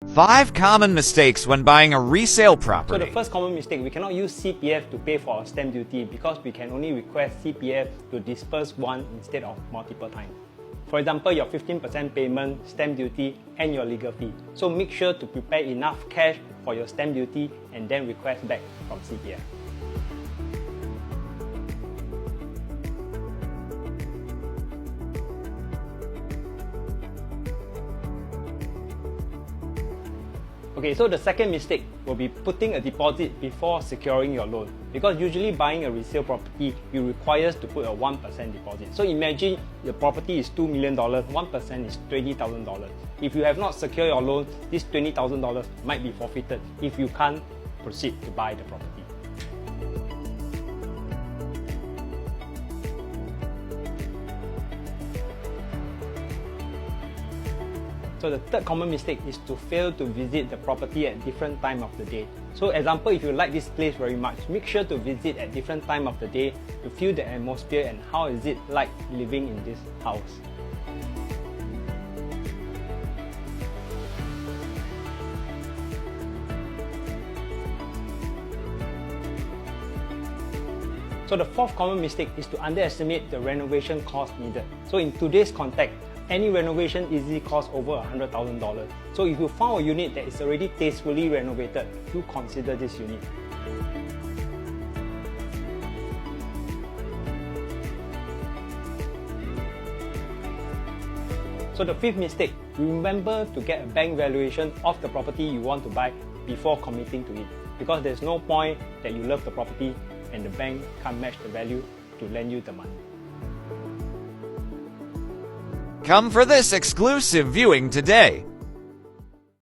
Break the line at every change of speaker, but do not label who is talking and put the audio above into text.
5 common mistakes when buying a resale
So
property.
the first common mistake, we cannot use CPF to pay for our stamp duty because we can only request CPF to disperse one instead of multiple times. For example, your 15% payment, stamp duty, and your legal fee. So make sure to prepare enough cash for your stamp duty and then request back from CPF. Okay, so the second mistake will be putting a deposit before securing your loan. Because usually buying a resale property, you requires to put a 1% deposit. So imagine the property is $2 million, 1% is $20,000. If you have not secured your loan, this $20,000 might be forfeited if you can't proceed to buy the property. So the third common mistake is to fail to visit the property at different time of the day. So example, if you like this place very much, make sure to visit at different time of the day to feel the atmosphere and how is it like living in this house. So the fourth common mistake is to underestimate the renovation cost needed. So in today's context, any renovation easily costs over $100,000. So if you found a unit that is already tastefully renovated, do consider this unit. So the fifth mistake, remember to get a bank valuation of the property you want to buy before committing to it. Because there's no point that you love the property and the bank can't match the value to lend you the money.
Come for this exclusive viewing today.